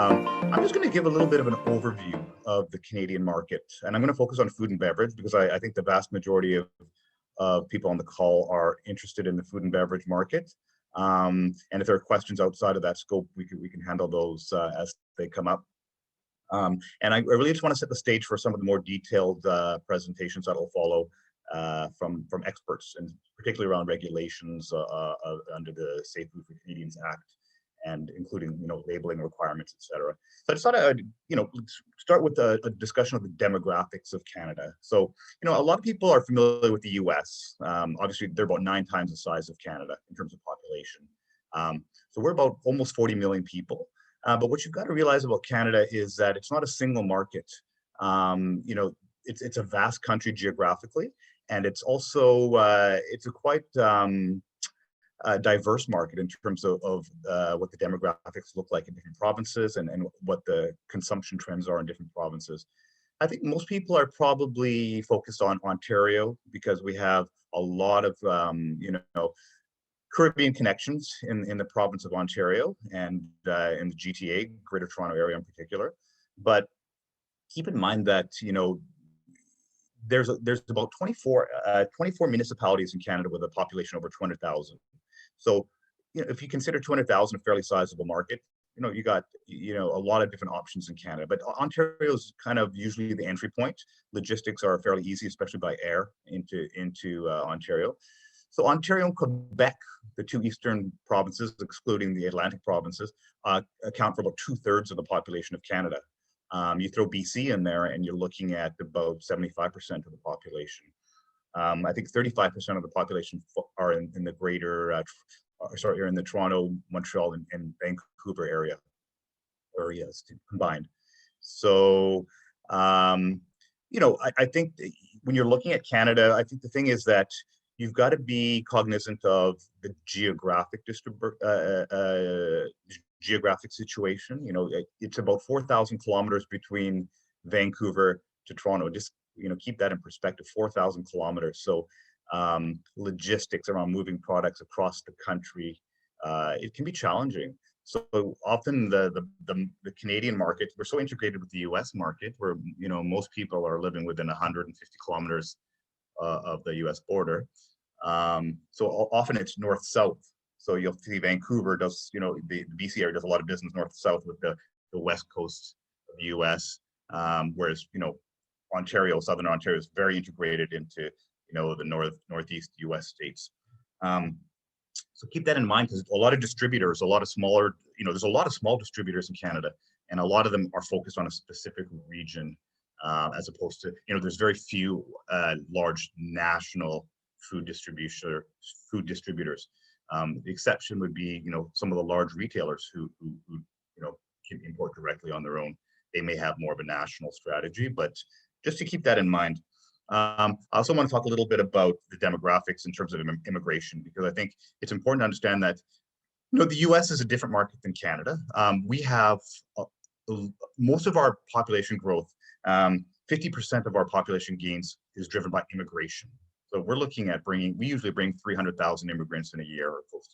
I'm just going to give a little bit of an overview of the Canadian market, and I'm going to focus on food and beverage because I think the vast majority of people on the call are interested in the food and beverage market. And if there are questions outside of that scope, we can handle those as they come up. And I really just want to set the stage for some of the more detailed presentations that will follow from experts, and particularly around regulations under the Safe Food for Canadians Act, and including labeling requirements, etc. So I just thought I'd start with a discussion of the demographics of Canada. So a lot of people are familiar with the U.S. Obviously, they're about 9 times the size of Canada in terms of population. So we're about almost 40 million people. But what you've got to realize about Canada is that it's not a single market. It's a vast country geographically, and it's also it's a quite diverse market in terms of what the demographics look like in different provinces and what the consumption trends are in different provinces. I think most people are probably focused on Ontario because we have a lot of Caribbean connections in the province of Ontario and in the GTA, Greater Toronto Area in particular. But keep in mind that there's about 24 municipalities in Canada with a population over 200,000. So if you consider 200,000 a fairly sizable market, you got a lot of different options in Canada. But Ontario is kind of usually the entry point. Logistics are fairly easy, especially by air into Ontario. So Ontario and Quebec, the 2 eastern provinces, excluding the Atlantic provinces, account for about 2/3 of the population of Canada. You throw BC in there, and you're looking at about 75% of the population. I think 35% of the population are in the greater, are in the Toronto, Montreal, and Vancouver areas combined. So, I think when you're looking at Canada, I think the thing is that you've got to be cognizant of the geographic situation. It's about 4,000 kilometers between Vancouver to Toronto. Just keep that in perspective, 4,000 kilometers. So logistics around moving products across the country, it can be challenging. So often the Canadian market, we're so integrated with the US market where most people are living within 150 kilometers of the US border. So often it's north-south. So you'll see Vancouver does, the BC area does a lot of business north-south with the west coast of the US, whereas, Ontario, Southern Ontario is very integrated into, the northeast US states. So keep that in mind because a lot of distributors, a lot of smaller, there's a lot of small distributors in Canada, and a lot of them are focused on a specific region, as opposed to, there's very few large national food distributors. The exception would be, some of the large retailers who can import directly on their own. They may have more of a national strategy, but just to keep that in mind. I also want to talk a little bit about the demographics in terms of immigration, because I think it's important to understand that, the US is a different market than Canada. We have most of our population growth, 50% of our population gains is driven by immigration. So we're looking at we usually bring 300,000 immigrants in a year, or close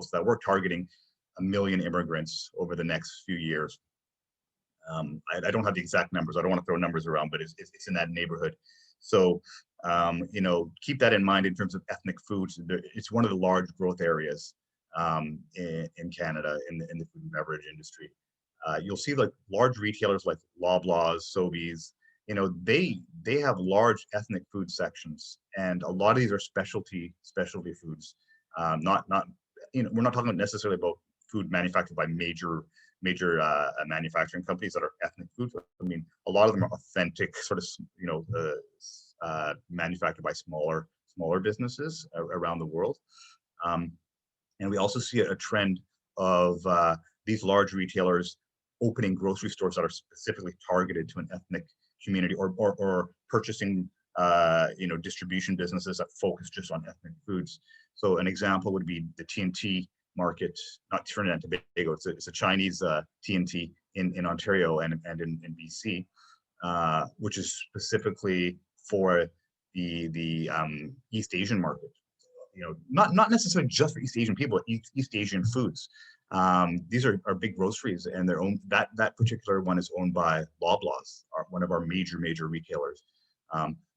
to that. We're targeting 1 million immigrants over the next few years. I don't have the exact numbers. I don't want to throw numbers around, but it's in that neighborhood. So, keep that in mind in terms of ethnic foods. It's one of the large growth areas in Canada in the food and beverage industry. You'll see like large retailers like Loblaws, Sobeys. They have large ethnic food sections, and a lot of these are specialty foods. We're not talking necessarily about food manufactured by major manufacturing companies that are ethnic foods. I mean, a lot of them are authentic, sort of, manufactured by smaller businesses around the world. And we also see a trend of these large retailers opening grocery stores that are specifically targeted to an ethnic community, or purchasing distribution businesses that focus just on ethnic foods. So an example would be the TNT market, not Trinidad and Tobago. It's a Chinese TNT in Ontario and in BC, which is specifically for the East Asian market. not necessarily just for East Asian people, East Asian foods. These are big groceries, and they're owned. That particular one is owned by Loblaws, one of our major retailers.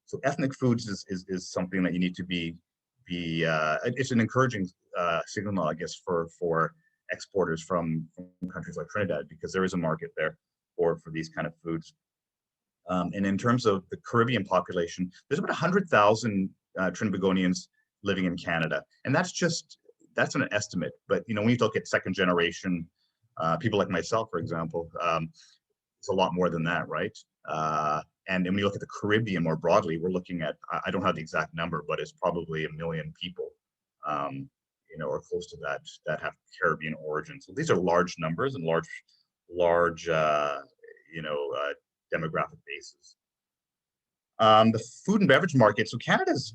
So ethnic foods is something that you need to be. It's an encouraging signal, I guess, for exporters from countries like Trinidad, because there is a market there for these kind of foods. And in terms of the Caribbean population, there's about 100,000 Trinbagonians living in Canada, and that's an estimate. But when you look at second generation people like myself, for example, it's a lot more than that, right? And when you look at the Caribbean more broadly, we're looking at, I don't have the exact number, but it's probably 1 million people, or close to that have Caribbean origin. So these are large numbers and large demographic bases. The food and beverage market. So Canada's,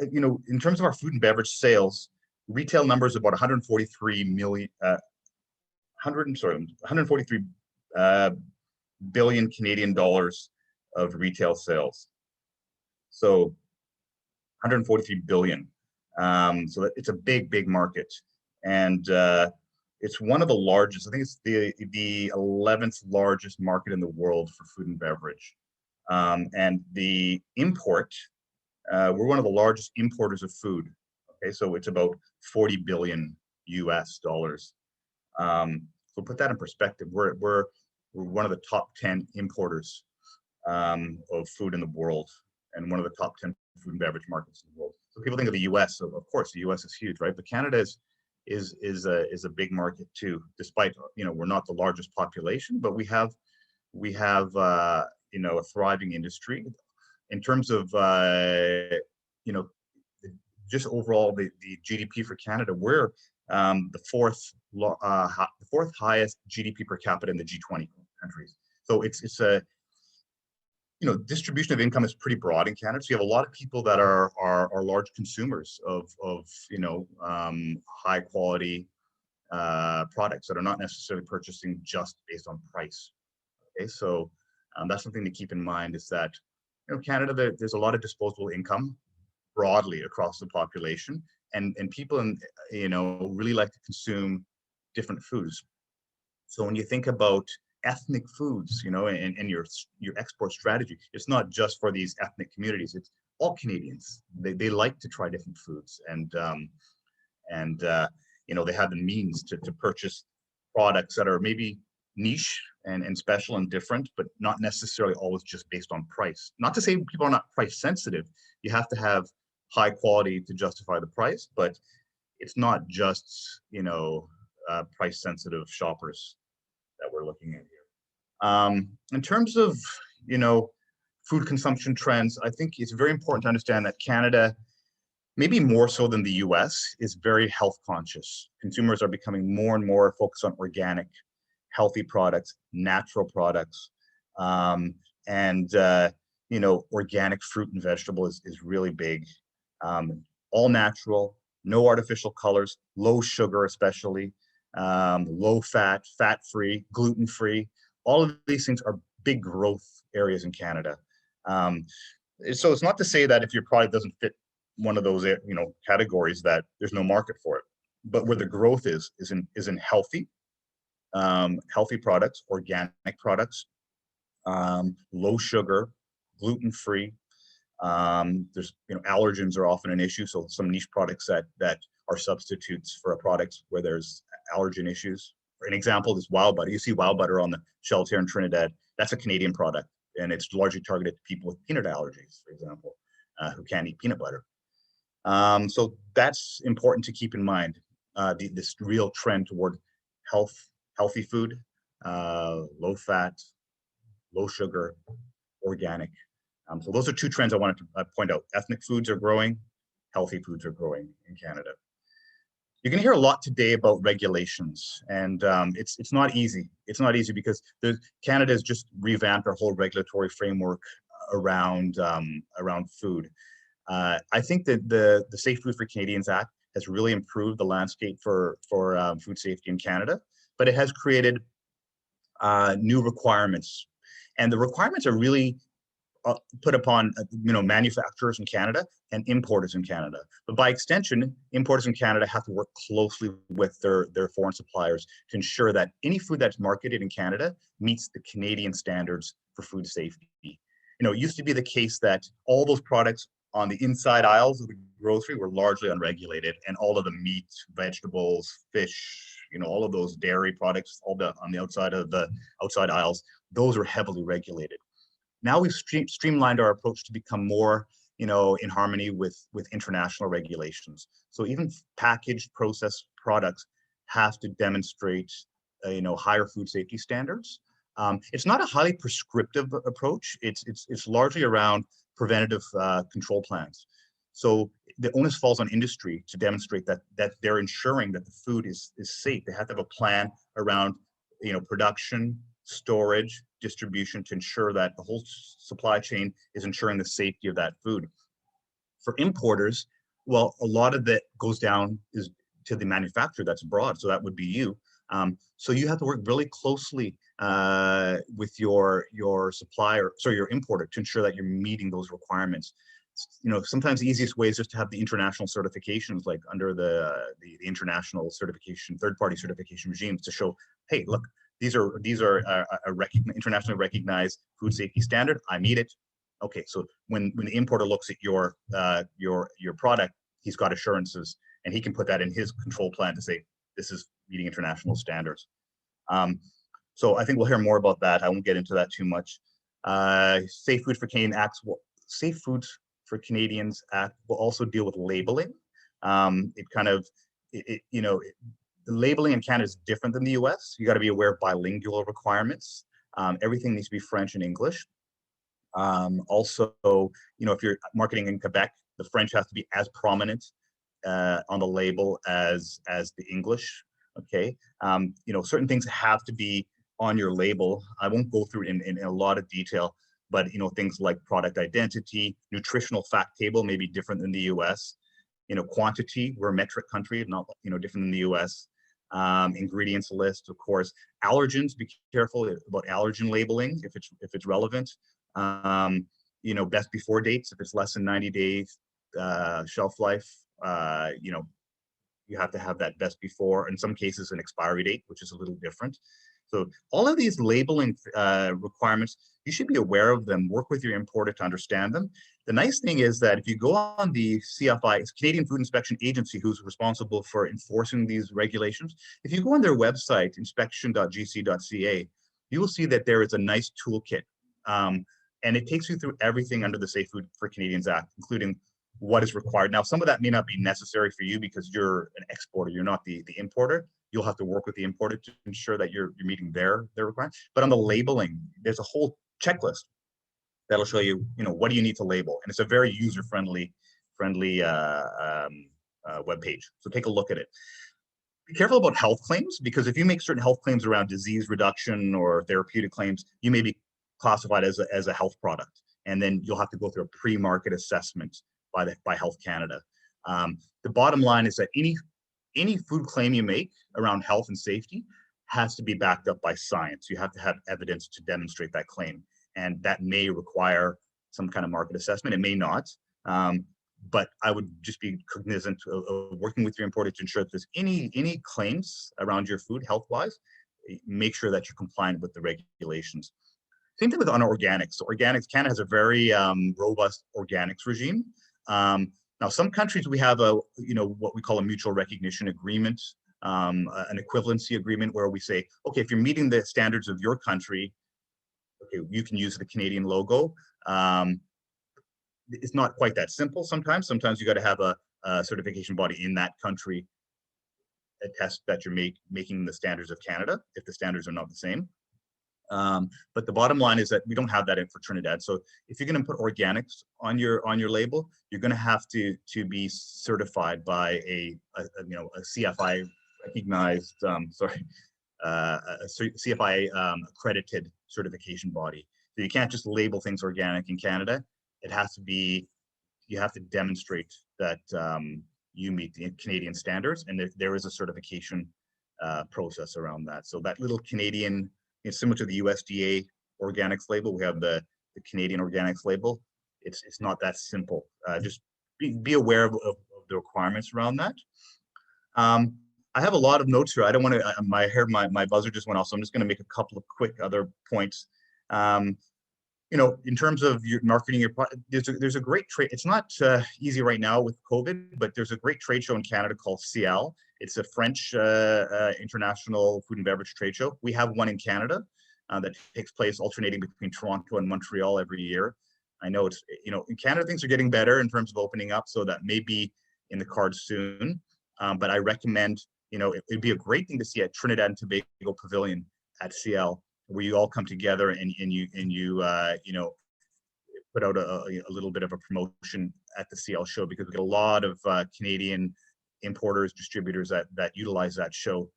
in terms of our food and beverage sales, retail numbers about 143 billion Canadian dollars of retail sales. So 143 billion. So it's a big market, and it's one of the largest. I think it's the 11th largest market in the world for food and beverage. And the import, we're one of the largest importers of food. Okay, so it's about 40 billion US dollars. So put that in perspective. We're one of the top 10 importers of food in the world, and one of the top 10 food and beverage markets in the world. So people think of the US. Of course, the US is huge, right? But Canada is a big market too. Despite we're not the largest population, but we have a thriving industry. In terms of just overall the GDP for Canada, we're the fourth highest GDP per capita in the G20 countries. So it's a distribution of income is pretty broad in Canada. So you have a lot of people that are large consumers of high quality products that are not necessarily purchasing just based on price. Okay, so that's something to keep in mind, is that Canada, there's a lot of disposable income broadly across the population, and people really like to consume different foods. So when you think about ethnic foods, and your export strategy, it's not just for these ethnic communities. It's all Canadians. They like to try different foods, and they have the means to purchase products that are maybe niche and special and different, but not necessarily always just based on price. Not to say people are not price sensitive. You have to have high quality to justify the price, but it's not just price sensitive shoppers that we're looking at here. In terms of food consumption trends, I think it's very important to understand that Canada, maybe more so than the US, is very health conscious. Consumers are becoming more and more focused on organic, healthy products, natural products, and organic fruit and vegetable is really big. All natural, no artificial colors, low sugar especially, low fat, fat-free, gluten-free. All of these things are big growth areas in Canada. So it's not to say that if your product doesn't fit one of those categories that there's no market for it, but where the growth is in healthy products, organic products, low sugar, gluten-free. There's allergens are often an issue, so some niche products that are substitutes for a product where there's allergen issues. For an example is wild butter. You see wild butter on the shelves here in Trinidad. That's a Canadian product, and it's largely targeted to people with peanut allergies, for example, who can't eat peanut butter. So that's important to keep in mind. This real trend toward healthy food, low fat, low sugar, organic. So those are two trends I wanted to point out. Ethnic foods are growing, healthy foods are growing in Canada. You're going to hear a lot today about regulations, and it's not easy. It's not easy because Canada has just revamped our whole regulatory framework around food. I think that the Safe Food for Canadians Act has really improved the landscape for food safety in Canada, but it has created new requirements, and the requirements are really put upon manufacturers in Canada and importers in Canada. But by extension, importers in Canada have to work closely with their foreign suppliers to ensure that any food that's marketed in Canada meets the Canadian standards for food safety. It used to be the case that all those products on the inside aisles of the grocery were largely unregulated, and all of the meat, vegetables, fish, all of those dairy products, on the outside of the outside aisles, those were heavily regulated. Now we've streamlined our approach to become more, in harmony with international regulations. So even packaged processed products have to demonstrate, higher food safety standards. It's not a highly prescriptive approach. It's largely around preventative control plans. So the onus falls on industry to demonstrate that they're ensuring that the food is safe. They have to have a plan around, production, storage, distribution, to ensure that the whole supply chain is ensuring the safety of that food. For importers, well, a lot of that goes down is to the manufacturer that's abroad. So that would be you. So you have to work really closely with your supplier, your importer, to ensure that you're meeting those requirements. Sometimes the easiest way is just to have the international certifications, like under the international certification, third-party certification regimes, to show, hey, look, these are internationally recognized food safety standard. I meet it. Okay, so when the importer looks at your product, he's got assurances, and he can put that in his control plan to say this is meeting international standards. So I think we'll hear more about that. I won't get into that too much. Safe Food for Canadian Acts. Safe Foods for Canadians Act will also deal with labeling. The labeling in Canada is different than the US. You got to be aware of bilingual requirements. Everything needs to be French and English. Also, if you're marketing in Quebec, the French has to be as prominent on the label as the English. Okay. Certain things have to be on your label. I won't go through it in a lot of detail, but things like product identity, nutritional fact table may be different than the US. Quantity, we're a metric country, not different than the US. Ingredients list, of course. Allergens, be careful about allergen labeling if it's relevant. Best before dates, if it's less than 90 days shelf life, you have to have that best before. In some cases, an expiry date, which is a little different. So all of these labeling requirements, you should be aware of them, work with your importer to understand them. The nice thing is that if you go on the CFI, it's Canadian Food Inspection Agency, who's responsible for enforcing these regulations. If you go on their website, inspection.gc.ca, you will see that there is a nice toolkit. And it takes you through everything under the Safe Food for Canadians Act, including what is required. Now, some of that may not be necessary for you because you're an exporter, you're not the importer. You'll have to work with the importer to ensure that you're meeting their requirements. But on the labeling, there's a whole checklist that'll show you, what do you need to label, and it's a very user-friendly web page. So take a look at it. Be careful about health claims, because if you make certain health claims around disease reduction or therapeutic claims, you may be classified as a health product, and then you'll have to go through a pre-market assessment by Health Canada. The bottom line is that any food claim you make around health and safety has to be backed up by science. You have to have evidence to demonstrate that claim, and that may require some kind of market assessment. It may not, but I would just be cognizant of working with your importer to ensure that there's any claims around your food health-wise, make sure that you're compliant with the regulations. Same thing with on organics. So organics, Canada has a very robust organics regime. Now, some countries we have what we call a mutual recognition agreement, an equivalency agreement, where we say, okay, if you're meeting the standards of your country, okay, you can use the Canadian logo. It's not quite that simple sometimes. Sometimes you got to have a certification body in that country attest that you're making the standards of Canada if the standards are not the same. But the bottom line is that we don't have that in for Trinidad. So if you're going to put organics on your label, you're going to have to be certified by a CFI recognized, CFI accredited certification body. So you can't just label things organic in Canada. It has to be, you have to demonstrate that you meet the Canadian standards, and there is a certification process around that. So that little Canadian, it's similar to the USDA organics label. We have the the Canadian organics label, it's not that simple. Just be aware of the requirements around that. I have a lot of notes here. I don't want to, my buzzer just went off, so I'm just going to make a couple of quick other points. In terms of your marketing your product, there's a great trade. It's not easy right now with COVID, but there's a great trade show in Canada called CL. It's a French international food and beverage trade show. We have one in Canada that takes place alternating between Toronto and Montreal every year. I know it's, in Canada, things are getting better in terms of opening up, so that may be in the cards soon. But I recommend, it'd be a great thing to see at Trinidad and Tobago Pavilion at CL, where you all come together and you put out a little bit of a promotion at the CL show, because we get a lot of Canadian importers, distributors that utilize that show.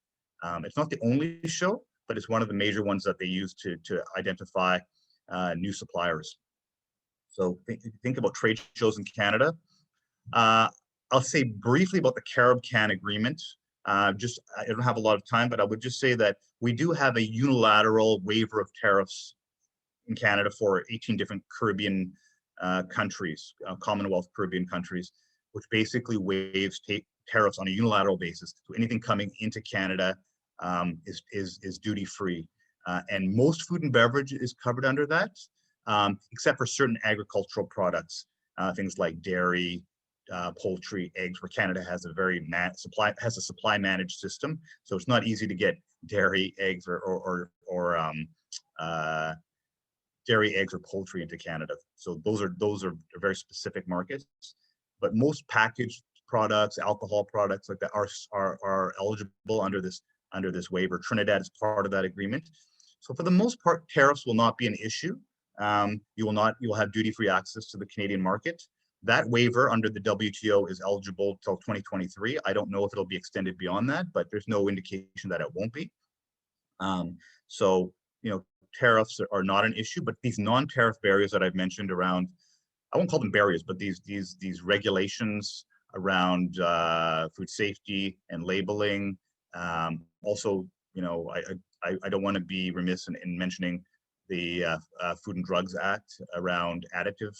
It's not the only show, but it's one of the major ones that they use to identify new suppliers. So think about trade shows in Canada. I'll say briefly about the CaribCan agreement. I don't have a lot of time, but I would just say that we do have a unilateral waiver of tariffs in Canada for 18 different Caribbean countries, Commonwealth Caribbean countries, which basically waives tariffs on a unilateral basis. So anything coming into Canada is duty-free. And most food and beverage is covered under that, except for certain agricultural products, things like dairy, poultry, eggs, where Canada has a very supply managed system. So it's not easy to get dairy, eggs, or dairy, eggs, or poultry into Canada. So those are very specific markets. But most packaged products, alcohol products like that are eligible under this waiver. Trinidad is part of that agreement. So for the most part, tariffs will not be an issue. You will have duty-free access to the Canadian market. That waiver under the WTO is eligible till 2023. I don't know if it'll be extended beyond that, but there's no indication that it won't be. So, tariffs are not an issue, but these non-tariff barriers that I've mentioned around, I won't call them barriers, but these regulations around food safety and labeling. Also, I don't want to be remiss in mentioning the Food and Drugs Act around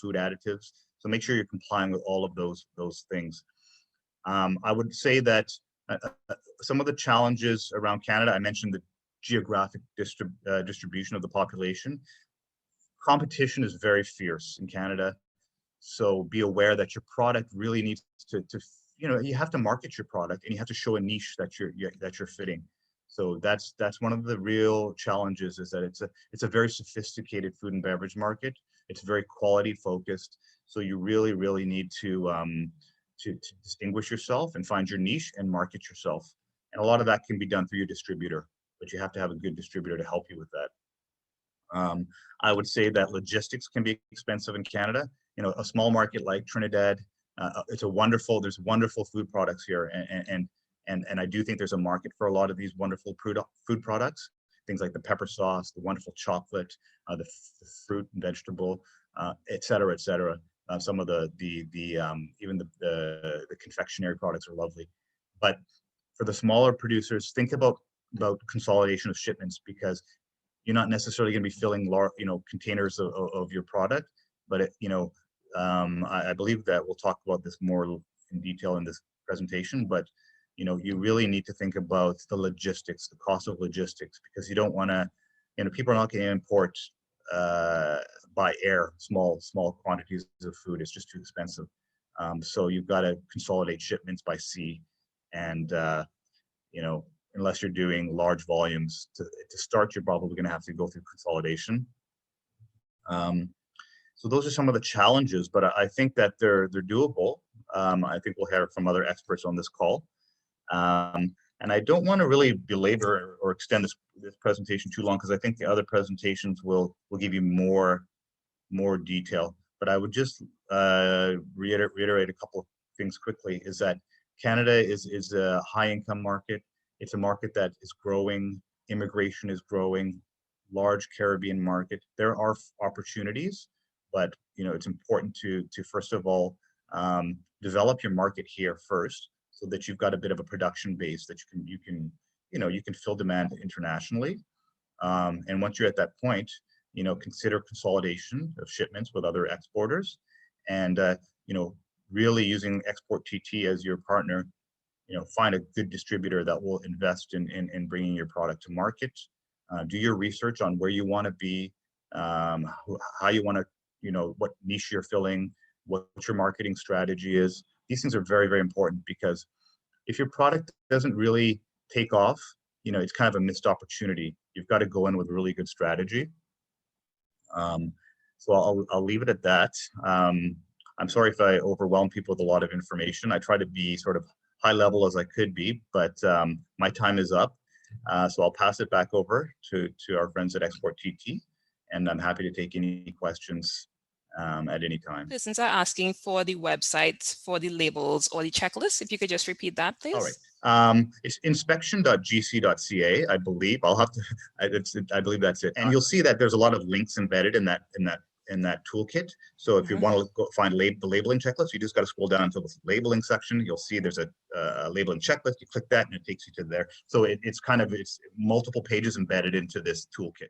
food additives. So make sure you're complying with all of those things. I would say that some of the challenges around Canada, I mentioned the geographic distribution of the population. Competition is very fierce in Canada. So be aware that your product really needs to you have to market your product, and you have to show a niche that you're fitting. So that's one of the real challenges, is that it's a very sophisticated food and beverage market. It's very quality focused. So you really, really need to distinguish yourself and find your niche and market yourself. And a lot of that can be done through your distributor, but you have to have a good distributor to help you with that. I would say that logistics can be expensive in Canada. A small market like Trinidad, there's wonderful food products here, and I do think there's a market for a lot of these wonderful food products, things like the pepper sauce, the wonderful chocolate, the fruit and vegetable, et cetera, et cetera. Some of even the confectionery products are lovely. But for the smaller producers, think about consolidation of shipments, because you're not necessarily going to be filling containers of your product, but I believe that we'll talk about this more in detail in this presentation, but you really need to think about the logistics, the cost of logistics, because you don't want to, people are not going to import by air small quantities of food. It's just too expensive. So you've got to consolidate shipments by sea, and unless you're doing large volumes to start, you're probably going to have to go through consolidation. So those are some of the challenges, but I think that they're doable. I think we'll hear from other experts on this call. And I don't want to really belabor or extend this presentation too long, because I think the other presentations will give you more detail. But I would just reiterate a couple of things quickly, is that Canada is a high income market. It's a market that is growing. Immigration is growing. Large Caribbean market. There are opportunities, but it's important to first of all develop your market here first, so that you've got a bit of a production base that you can fill demand internationally. And once you're at that point, consider consolidation of shipments with other exporters, and really using Export TT as your partner. Find a good distributor that will invest in bringing your product to market. Do your research on where you want to be, how you want to, what niche you're filling, what your marketing strategy is. These things are very, very important, because if your product doesn't really take off, it's kind of a missed opportunity. You've got to go in with a really good strategy. So I'll leave it at that. I'm sorry if I overwhelm people with a lot of information. I try to be sort of high level as I could be, but my time is up. So I'll pass it back over to our friends at Export TT, and I'm happy to take any questions at any time. Listeners are asking for the website for the labels or the checklist. If you could just repeat that, please. All right. It's inspection.gc.ca, I believe. I'll have to. I believe that's it. And you'll see that there's a lot of links embedded in that toolkit. So if you want to go find the labeling checklist, you just got to scroll down until the labeling section. You'll see there's a labeling checklist. You click that and it takes you to there. So it's multiple pages embedded into this toolkit.